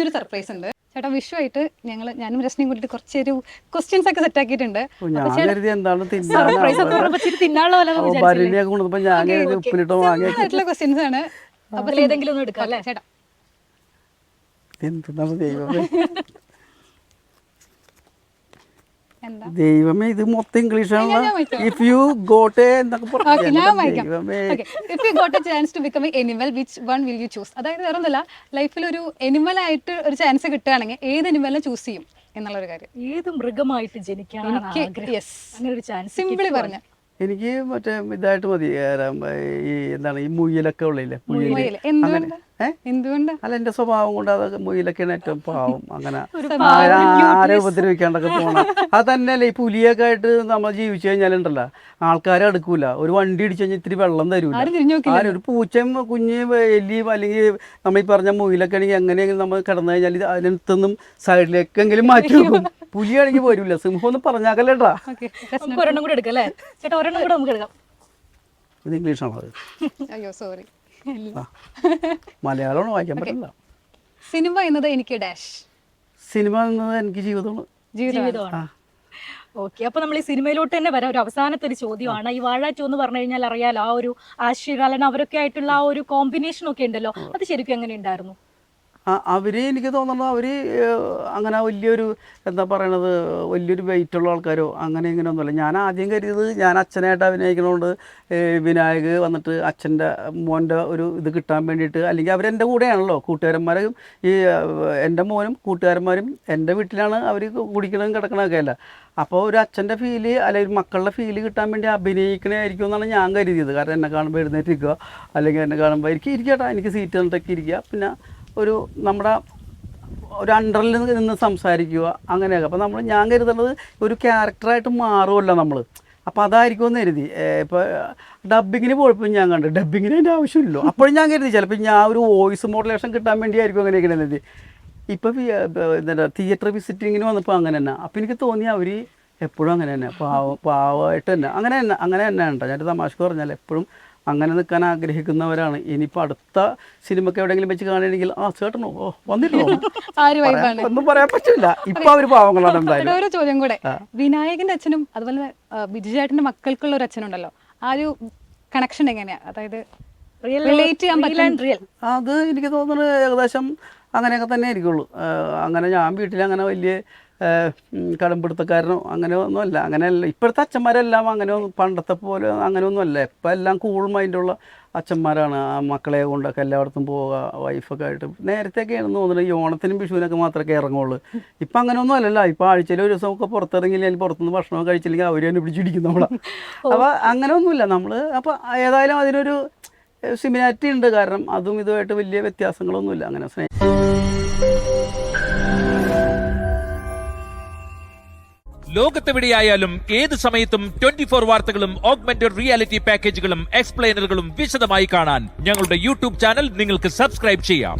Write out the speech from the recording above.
കുഞ്ഞൊരു സർപ്രൈസ് ഉണ്ട് ചേട്ടാ. വിഷുവായിട്ട് ഞാനും രശ്മിയും കൂട്ടിട്ട് കുറച്ചൊരു ക്വസ്റ്റ്യൻസ് ഒക്കെ സെറ്റ് ആക്കിയിട്ടുണ്ട്. ക്വസ്റ്റ്യൻസ് ആണ്. അപ്പൊ ഏതെങ്കിലും ഒന്ന് എടുക്കാം അല്ലേ ചേട്ടാ? ദൈവമേ, ഇത് മൊത്തം ഇംഗ്ലീഷാണ്. ഇഫ് യു ഗോട്ട് അതായത് വേറെ ഒന്നുമില്ല, ലൈഫിൽ ഒരു എനിമൽ ആയിട്ട് ഒരു ചാൻസ് കിട്ടുകയാണെങ്കിൽ ഏത് എനിമലിനെ ചൂസ് ചെയ്യും എന്നുള്ളൊരു കാര്യം. ഏത് മൃഗമായിട്ട് ജനിക്കാൻ അങ്ങനെ ഒരു ചാൻസ് സിമ്പിളി പറഞ്ഞ എനിക്ക് മറ്റേ ഇതായിട്ട് മതി. ഈ എന്താണ് ഈ മുയലൊക്കെ ഉള്ളില്ലേ, മുയൽ. എന്തുകൊണ്ട്? അല്ല, എന്റെ സ്വഭാവം കൊണ്ട് അതൊക്കെ മുയലൊക്കെയാണ് ഏറ്റവും പാവം. അങ്ങനെ ആരെ ഉപദ്രവിക്കാണ്ടൊക്കെ പോകണം. അത് തന്നെയല്ലേ ഈ പുലിയൊക്കെ ആയിട്ട് നമ്മൾ ജീവിച്ചു കഴിഞ്ഞാലുണ്ടല്ലോ ആൾക്കാരെ അടുക്കൂല. ഒരു വണ്ടി ഇടിച്ചു കഴിഞ്ഞാൽ ഇത്തിരി വെള്ളം തരൂല. ഒരു പൂച്ചയും കുഞ്ഞ് എലിയും അല്ലെങ്കിൽ നമ്മൾ ഈ പറഞ്ഞ മുയിലൊക്കെ ആണെങ്കിൽ എങ്ങനെയെങ്കിലും നമ്മൾ കിടന്നു കഴിഞ്ഞാൽ അതിനടുത്തൊന്നും സൈഡിലേക്കെങ്കിലും മാറ്റി വെക്കും. പുലിയാണെങ്കിൽ വരൂല. സിംഹം ഒന്നും പറഞ്ഞാക്കല്ലേട്ടാ. ഒരെണ്ണം കൂടെ എടുക്കാം അല്ലേ ചേട്ടാ? ഒരെണ്ണം കൂടെ നമുക്ക് എടുക്കാം. ഇത് ഇംഗ്ലീഷാണോ? അത് അയ്യോ സോറി, മലയാളമാണ്, വായിക്കാൻ പറ്റില്ല. സിനിമ എന്നത് എനിക്ക് ഡാഷ്. സിനിമ എന്നത് എനിക്ക് ജീവിതമാണ്. ഓക്കെ, അപ്പൊ നമ്മൾ ഈ സിനിമയിലോട്ട് തന്നെ വരാം. ഒരു അവസാനത്തെ ഒരു ചോദ്യമാണ്. ഈ വാഴ 2 എന്ന് പറഞ്ഞു കഴിഞ്ഞാൽ അറിയാലോ, ആ ഒരു ആശ്രികാലൻ അവരൊക്കെ ആയിട്ടുള്ള ആ ഒരു കോമ്പിനേഷൻ ഒക്കെ ഉണ്ടല്ലോ, അത് ശരിക്കും എങ്ങനെ ഉണ്ടായിരുന്നു? അവർ എനിക്ക് തോന്നുന്നത് അവർ അങ്ങനെ വലിയൊരു എന്താ പറയണത് വലിയൊരു വെയിറ്റുള്ള ആൾക്കാരോ അങ്ങനെ ഇങ്ങനെ ഒന്നുമല്ല. ഞാൻ ആദ്യം കരുതിയത് ഞാൻ അച്ഛനായിട്ട് അഭിനയിക്കണോണ്ട് വിനായക് വന്നിട്ട് അച്ഛൻ്റെ മോൻ്റെ ഒരു ഇത് കിട്ടാൻ വേണ്ടിയിട്ട്, അല്ലെങ്കിൽ അവരെൻ്റെ കൂടെയാണല്ലോ കൂട്ടുകാരന്മാരും. ഈ എൻ്റെ മോനും കൂട്ടുകാരന്മാരും എൻ്റെ വീട്ടിലാണ് അവർ കുടിക്കണതും കിടക്കണതൊക്കെ അല്ല. അപ്പോൾ ഒരു അച്ഛൻ്റെ ഫീല് അല്ലെങ്കിൽ മക്കളുടെ ഫീല് കിട്ടാൻ വേണ്ടി അഭിനയിക്കണമായിരിക്കും എന്നാണ് ഞാൻ കരുതിയത്. കാരണം എന്നെ കാണുമ്പോൾ എഴുന്നേറ്റിരിക്കുക, അല്ലെങ്കിൽ എന്നെ കാണുമ്പോൾ ഇരിക്കട്ടാ എനിക്ക് സീറ്റ് തന്നിട്ടൊക്കെ ഇരിക്കുക, പിന്നെ ഒരു നമ്മുടെ ഒരു അണ്ടറിൽ നിന്ന് സംസാരിക്കുക അങ്ങനെയൊക്കെ. അപ്പോൾ ഞാൻ കരുതുന്നത് ഒരു ക്യാരക്ടറായിട്ട് മാറുമല്ലോ നമ്മൾ. അപ്പോൾ അതായിരിക്കുമെന്ന് കരുതി. ഇപ്പോൾ ഡബ്ബിങ്ങിന് പോയപ്പോൾ ഞാൻ കണ്ടു ഡബ്ബിങ്ങിന് അതിൻ്റെ ആവശ്യമില്ലല്ലോ. അപ്പോഴും ഞാൻ കരുതി ചിലപ്പോൾ ഞാൻ ഒരു വോയിസ് മോഡുലേഷൻ കിട്ടാൻ വേണ്ടിയായിരിക്കും അങ്ങനെയൊക്കെ കരുതി. ഇപ്പോൾ എന്താ തിയേറ്റർ വിസിറ്റിങ്ങിന് വന്നപ്പോൾ അങ്ങനെ തന്നെ. അപ്പോൾ എനിക്ക് തോന്നി അവർ എപ്പോഴും അങ്ങനെ തന്നെ പാവമായിട്ട് തന്നെ അങ്ങനെ തന്നെ ഉണ്ടോ. ഞാൻ തമാശക്ക് പറഞ്ഞാൽ എപ്പോഴും അങ്ങനെ നിൽക്കാൻ ആഗ്രഹിക്കുന്നവരാണ്. ഇനിയിപ്പോൾ അടുത്ത സിനിമയ്ക്ക് എവിടെയെങ്കിലും വെച്ച് കാണുകയാണെങ്കിൽ ചേട്ടനോ വന്നിട്ടോ ഒന്നും പറയാൻ പറ്റില്ല. ഇപ്പൊ അവര് പാവങ്ങളാണ്. എന്തായാലും ഒരു ചോദ്യം കൂടെ, വിനായകന്റെ അച്ഛനും അതുപോലെ ബിജു ചേട്ടന്റെ മക്കൾക്കുള്ള ഒരു അച്ഛനുണ്ടല്ലോ, ആ ഒരു കണക്ഷൻ എങ്ങനെയാ? അതായത് റിലേറ്റ് ചെയ്യാൻ പറ്റില്ല. അത് എനിക്ക് തോന്നുന്നത് ഏകദേശം അങ്ങനെയൊക്കെ തന്നെ ആയിരിക്കുള്ളൂ. അങ്ങനെ ഞാൻ വീട്ടിൽ അങ്ങനെ വലിയ കടമ്പിടുത്തക്കാരനോ അങ്ങനെ ഒന്നുമല്ല. അങ്ങനെയല്ല ഇപ്പോഴത്തെ അച്ഛന്മാരെല്ലാം അങ്ങനെ പണ്ടത്തെ പോലെ അങ്ങനെയൊന്നുമല്ല. ഇപ്പം എല്ലാം കൂൾ മൈൻഡുള്ള അച്ഛന്മാരാണ്. ആ മക്കളെ കൊണ്ടൊക്കെ എല്ലായിടത്തും പോവുക, വൈഫൊക്കെ ആയിട്ട്. നേരത്തെയൊക്കെയാണെന്ന് തോന്നുന്നത് ഈ ഓണത്തിനും വിഷുവിനൊക്കെ മാത്രമേ ഇറങ്ങുള്ളൂ. ഇപ്പം അങ്ങനെയൊന്നും അല്ലല്ലോ. ഇപ്പം ആഴ്ചയിൽ ഒരു ദിവസമൊക്കെ പുറത്തിറങ്ങിയില്ല, അല്ലെങ്കിൽ പുറത്തുനിന്ന് ഭക്ഷണം കഴിച്ചില്ലെങ്കിൽ അവർ തന്നെ പിടിച്ചിടിക്കും നമ്മളെ. അപ്പോൾ അങ്ങനെയൊന്നുമില്ല നമ്മൾ. അപ്പോൾ ഏതായാലും അതിനൊരു സിമിലാരിറ്റി ഉണ്ട്. കാരണം അതും ഇതുമായിട്ട് വലിയ വ്യത്യാസങ്ങളൊന്നുമില്ല. അങ്ങനെ ലോകത്തെവിടെയായാലും ഏത് സമയത്തും 24 വാർത്തകളും ഓഗ്മെന്റഡ് റിയാലിറ്റി പാക്കേജുകളും എക്സ്പ്ലെയിനറുകളും വിശദമായി കാണാൻ ഞങ്ങളുടെ യൂട്യൂബ് ചാനൽ നിങ്ങൾക്ക് സബ്സ്ക്രൈബ് ചെയ്യാം.